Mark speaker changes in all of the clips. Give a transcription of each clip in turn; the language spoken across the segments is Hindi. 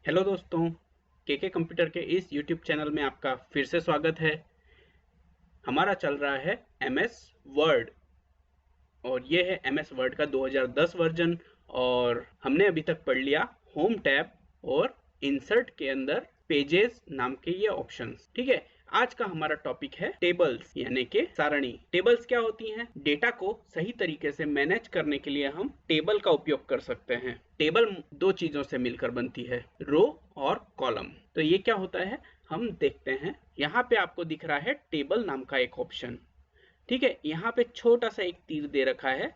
Speaker 1: हेलो दोस्तों, के कंप्यूटर के इस यूट्यूब चैनल में आपका फिर से स्वागत है। हमारा चल रहा है एमएस वर्ड और ये है एमएस वर्ड का 2010 वर्जन। और हमने अभी तक पढ़ लिया होम टैब और इंसर्ट के अंदर पेजेस नाम के ये ऑप्शंस। ठीक है, आज का हमारा टॉपिक है टेबल्स यानी कि सारणी। टेबल्स क्या होती हैं? डेटा को सही तरीके से मैनेज करने के लिए हम टेबल का उपयोग कर सकते हैं। टेबल दो चीजों से मिलकर बनती है, रो और कॉलम। तो ये क्या होता है हम देखते हैं। यहाँ पे आपको दिख रहा है टेबल नाम का एक ऑप्शन। ठीक है, यहाँ पे छोटा सा एक तीर दे रखा है।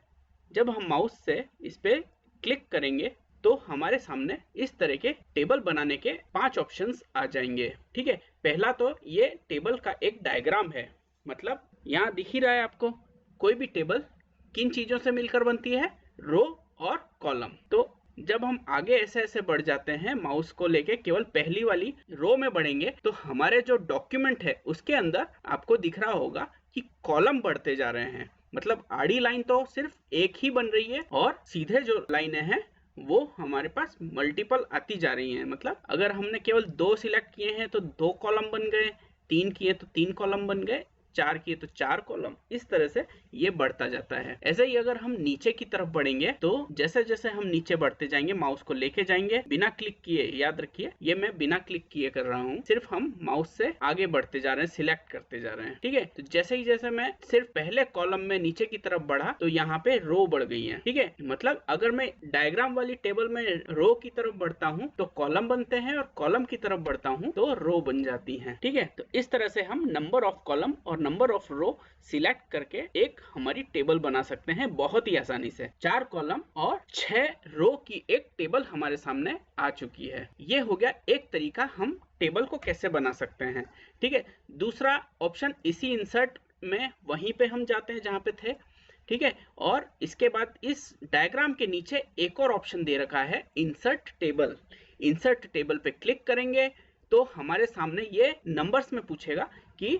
Speaker 1: जब हम माउस से इस पे क्लिक करेंगे तो हमारे सामने इस तरह के टेबल बनाने के 5 ऑप्शंस आ जाएंगे। ठीक है, पहला तो ये टेबल का एक डायग्राम है, मतलब यहाँ दिख ही रहा है आपको। कोई भी टेबल किन चीजों से मिलकर बनती है? रो और कॉलम। तो जब हम आगे ऐसे ऐसे बढ़ जाते हैं, माउस को लेके केवल पहली वाली रो में बढ़ेंगे तो हमारे जो डॉक्यूमेंट है उसके अंदर आपको दिख रहा होगा कि कॉलम बढ़ते जा रहे हैं। मतलब आड़ी लाइन तो सिर्फ एक ही बन रही है और सीधे जो लाइनें हैं वो हमारे पास मल्टीपल आती जा रही हैं। मतलब अगर हमने केवल 2 सिलेक्ट किए हैं तो 2 कॉलम बन गए, 3 किए तो 3 कॉलम बन गए, 4 किए तो 4 कॉलम। इस तरह से ये बढ़ता जाता है। ऐसे ही अगर हम नीचे की तरफ बढ़ेंगे तो जैसे जैसे हम नीचे बढ़ते जाएंगे, माउस को लेके जाएंगे बिना क्लिक किए। याद रखिए ये मैं बिना क्लिक किए कर रहा हूँ, सिर्फ हम माउस से आगे बढ़ते जा रहे हैं, सिलेक्ट करते जा रहे हैं। ठीक है, तो जैसे ही जैसे मैं सिर्फ पहले कॉलम में नीचे की तरफ बढ़ा तो यहाँ पे रो बढ़ गई है। ठीक है, मतलब अगर मैं डायग्राम वाली टेबल में रो की तरफ बढ़ता हूँ तो कॉलम बनते हैं और कॉलम की तरफ बढ़ता हूँ तो रो बन जाती है। ठीक है, तो इस तरह से हम नंबर ऑफ कॉलम और नंबर ऑफ रो सिलेक्ट करके एक हमारी टेबल बना सकते हैं बहुत ही आसानी से। 4 कॉलम और 6 रो की एक टेबल हमारे सामने आ चुकी है। ये हो गया एक तरीका हम टेबल को कैसे बना सकते हैं। ठीक है, दूसरा ऑप्शन इसी इंसर्ट में वहीं पे हम जाते हैं जहां पे थे। ठीक है, और इसके बाद इस डायग्राम के नीचे एक और ऑप्शन दे रखा है इंसर्ट टेबल। इंसर्ट टेबल पे क्लिक करेंगे तो हमारे सामने ये नंबर्स में पूछेगा कि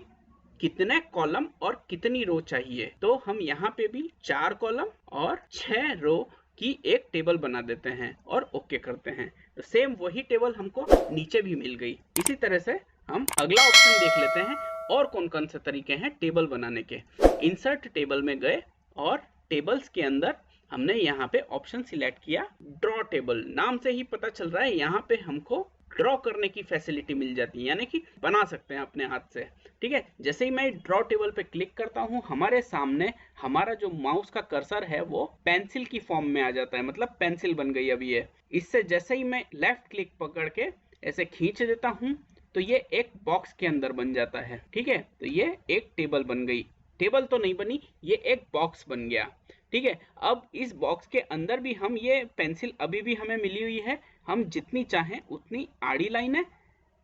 Speaker 1: कितने कॉलम और कितनी रो चाहिए। तो हम यहाँ पे भी 4 कॉलम और 6 रो की एक टेबल बना देते हैं और ओके करते हैं। तो सेम वही टेबल हमको नीचे भी मिल गई। इसी तरह से हम अगला ऑप्शन देख लेते हैं और कौन कौन से तरीके हैं टेबल बनाने के। इंसर्ट टेबल में गए और टेबल्स के अंदर हमने यहाँ पे ऑप्शन सिलेक्ट किया ड्रॉ टेबल। नाम से ही पता चल रहा है यहाँ पे हमको ड्रॉ करने की फैसिलिटी मिल जाती है, यानी कि बना सकते हैं अपने हाथ से। ठीक है, जैसे ही मैं ड्रॉ टेबल पे क्लिक करता हूँ हमारे सामने हमारा जो माउस का कर्सर है वो पेंसिल की फॉर्म में आ जाता है, मतलब पेंसिल बन गई अभी ये। इससे जैसे ही मैं लेफ्ट क्लिक पकड़ के ऐसे खींच देता हूँ तो ये एक बॉक्स के अंदर बन जाता है। ठीक है, तो ये एक टेबल बन गई। टेबल तो नहीं बनी, ये एक बॉक्स बन गया। ठीक है, अब इस बॉक्स के अंदर भी हम ये पेंसिल अभी भी हमें मिली हुई है, हम जितनी चाहें उतनी आड़ी लाइनें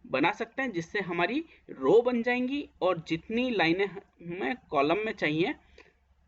Speaker 1: बना सकते हैं जिससे हमारी रो बन जाएंगी, और जितनी लाइनें हमें कॉलम में चाहिए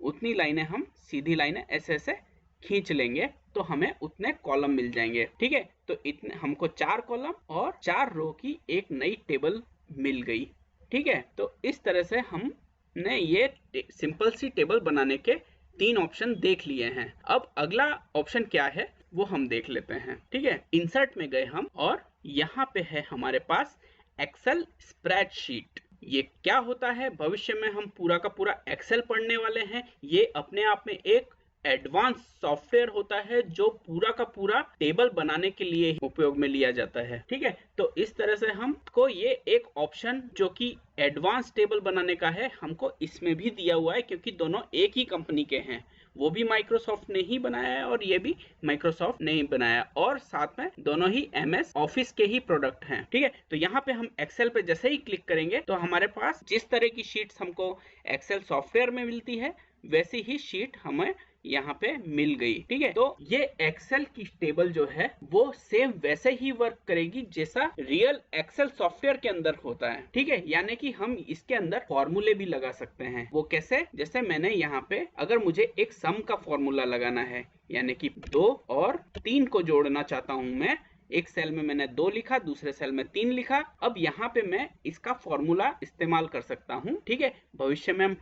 Speaker 1: उतनी लाइनें हम सीधी लाइनें ऐसे ऐसे खींच लेंगे तो हमें उतने कॉलम मिल जाएंगे। ठीक है, तो इतने हमको 4 कॉलम और 4 रो की एक नई टेबल मिल गई। ठीक है, तो इस तरह से हमने ये सिंपल सी टेबल बनाने के 3 ऑप्शन देख लिए हैं। अब अगला ऑप्शन क्या है वो हम देख लेते हैं। ठीक है, इंसर्ट में गए हम और यहाँ पे है हमारे पास एक्सेल स्प्रेडशीट। ये क्या होता है? भविष्य में हम पूरा का पूरा एक्सेल पढ़ने वाले हैं। ये अपने आप में एक एडवांस सॉफ्टवेयर होता है जो पूरा का पूरा टेबल बनाने के लिए उपयोग में लिया जाता है। ठीक है, तो इस तरह से हमको ये एक ऑप्शन जो कि एडवांस टेबल बनाने का है हमको इसमें भी दिया हुआ है, क्योंकि दोनों एक ही कंपनी के हैं। वो भी माइक्रोसॉफ्ट ने ही बनाया है और ये भी माइक्रोसॉफ्ट ने ही बनाया, और साथ में दोनों ही एमएस ऑफिस के ही प्रोडक्ट हैं। ठीक है, तो यहाँ पे हम एक्सेल पे जैसे ही क्लिक करेंगे तो हमारे पास जिस तरह की शीट्स हमको एक्सेल सॉफ्टवेयर में मिलती है वैसी ही शीट हमें यहाँ पे मिल गई। ठीक है, तो ये एक्सेल की टेबल जो है वो सेम वैसे ही वर्क करेगी जैसा रियल एक्सेल सॉफ्टवेयर के अंदर होता है। ठीक है, यानी कि हम इसके अंदर फॉर्मूले भी लगा सकते हैं। वो कैसे? जैसे मैंने यहाँ पे अगर मुझे एक सम का फॉर्मूला लगाना है, यानी कि 2 और 3 को जोड़ना चाहता हूं मैं, एक सेल में मैंने 2 लिखा, दूसरे सेल में 3 लिखा। अब यहाँ पे मैं इसका फॉर्मूला इस्तेमाल कर सकता हूँ। ठीक है, भविष्य में हम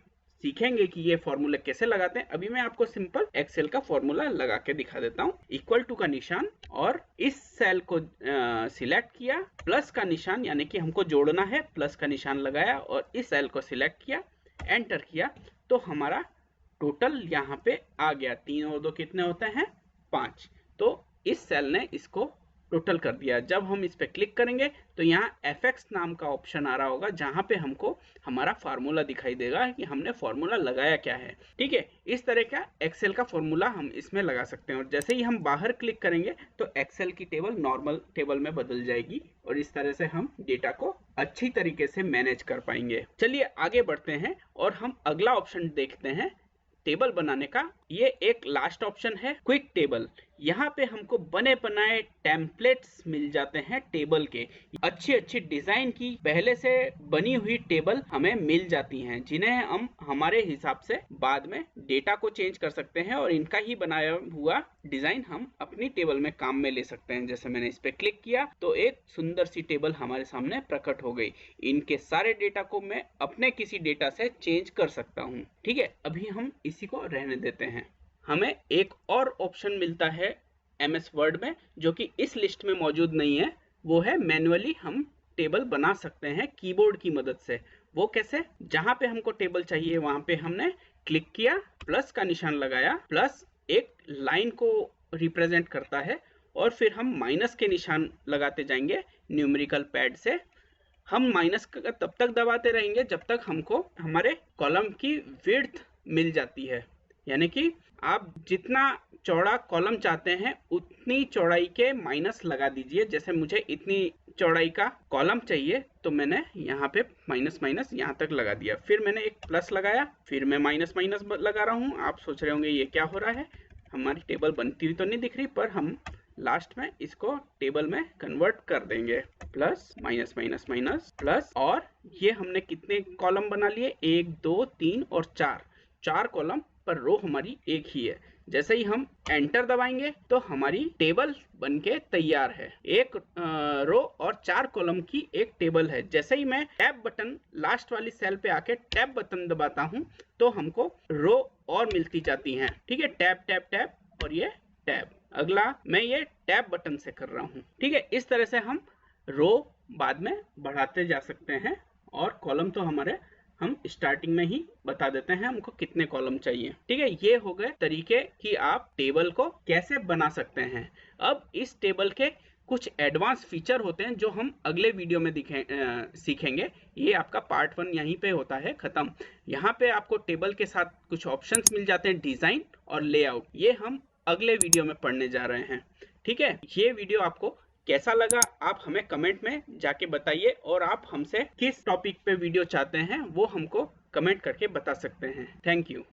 Speaker 1: सीखेंगे कि ये फॉर्मूला कैसे लगाते हैं। अभी मैं आपको सिंपल एक्सेल का फॉर्मूला लगा के दिखा देता हूँ। इक्वल टू का निशान और इस सेल को सिलेक्ट किया, प्लस का निशान यानी कि हमको जोड़ना है, प्लस का निशान लगाया और इस सेल को सिलेक्ट किया, एंटर किया, तो हमारा टोटल यहाँ पे आ गया। 3 और 2 कितने होते हैं? 5। तो इस सेल ने इसको टोटल कर दिया। जब हम इस पे क्लिक करेंगे तो यहाँ fx नाम का ऑप्शन आ रहा होगा, जहां पे हमको हमारा फार्मूला दिखाई देगा कि हमने फार्मूला लगाया क्या है। ठीक है, इस तरह का एक्सेल का फार्मूला हम इसमें लगा सकते हैं। और जैसे ही हम बाहर क्लिक करेंगे तो एक्सेल की टेबल नॉर्मल टेबल में बदल जाएगी और इस तरह से हम डेटा को अच्छी तरीके से मैनेज कर पाएंगे। चलिए आगे बढ़ते हैं और हम अगला ऑप्शन देखते हैं टेबल बनाने का। ये एक लास्ट ऑप्शन है, क्विक टेबल। यहाँ पे हमको बने बनाए टेम्पलेट्स मिल जाते हैं टेबल के। अच्छी डिजाइन की पहले से बनी हुई टेबल हमें मिल जाती हैं, जिन्हें हम हमारे हिसाब से बाद में डेटा को चेंज कर सकते हैं और इनका ही बनाया हुआ डिजाइन हम अपनी टेबल में काम में ले सकते हैं। जैसे मैंने इस पे क्लिक किया तो एक सुंदर सी टेबल हमारे सामने प्रकट हो गई। इनके सारे डेटा को मैं अपने किसी डेटा से चेंज कर सकता हूँ। ठीक है, अभी हम इसी को रहने देते हैं। हमें एक और ऑप्शन मिलता है MS वर्ड में, जो कि इस लिस्ट में मौजूद नहीं है। वो है मैन्युअली हम टेबल बना सकते हैं कीबोर्ड की मदद से। वो कैसे? जहां पे हमको टेबल चाहिए वहां पे हमने क्लिक किया, प्लस का निशान लगाया, प्लस एक लाइन को रिप्रेजेंट करता है, और फिर हम माइनस के निशान लगाते जाएंगे न्यूमेरिकल पैड से। हम माइनस का तब तक दबाते रहेंगे जब तक हमको हमारे कॉलम की विड्थ मिल जाती है। यानी कि आप जितना चौड़ा कॉलम चाहते हैं उतनी चौड़ाई के माइनस लगा दीजिए। जैसे मुझे इतनी चौड़ाई का कॉलम चाहिए तो मैंने यहाँ पे माइनस माइनस यहाँ तक लगा दिया, फिर मैंने एक प्लस लगाया, फिर मैं माइनस माइनस लगा रहा हूँ। आप सोच रहे होंगे ये क्या हो रहा है, हमारी टेबल बनती हुई तो नहीं दिख रही, पर हम लास्ट में इसको टेबल में कन्वर्ट कर देंगे। Plus minus minus minus plus, और ये हमने कितने कॉलम बना लिए? 1 2 3 और 4 कॉलम, पर रो हमारी एक ही है। जैसे ही हम एंटर दबाएंगे तो हमारी टेबल बनके तैयार है। एक रो और 4 कॉलम की एक टेबल है। जैसे ही मैं टैब बटन लास्ट वाली सेल पे आके टैब बटन दबाता हूँ तो हमको रो और मिलती जाती हैं। ठीक है, टैब टैब टैब और ये टैब। अगला मैं ये टैब बटन से कर रहा हूँ। ठीक है, इस तरह से हम रो बाद में बढ़ाते जा सकते हैं, और कॉलम तो हमारे हम स्टार्टिंग में ही बता देते हैं हमको कितने कॉलम चाहिए। ठीक है, ये हो गए तरीके कि आप टेबल को कैसे बना सकते हैं। अब इस टेबल के कुछ एडवांस फीचर होते हैं जो हम अगले वीडियो में सीखेंगे। ये आपका पार्ट 1 यहीं पे होता है खत्म। यहाँ पे आपको टेबल के साथ कुछ ऑप्शंस मिल जाते हैं, डिजाइन और लेआउट। ये हम अगले वीडियो में पढ़ने जा रहे हैं। ठीक है, ये वीडियो आपको कैसा लगा आप हमें कमेंट में जाके बताइए, और आप हमसे किस टॉपिक पे वीडियो चाहते हैं वो हमको कमेंट करके बता सकते हैं। Thank you.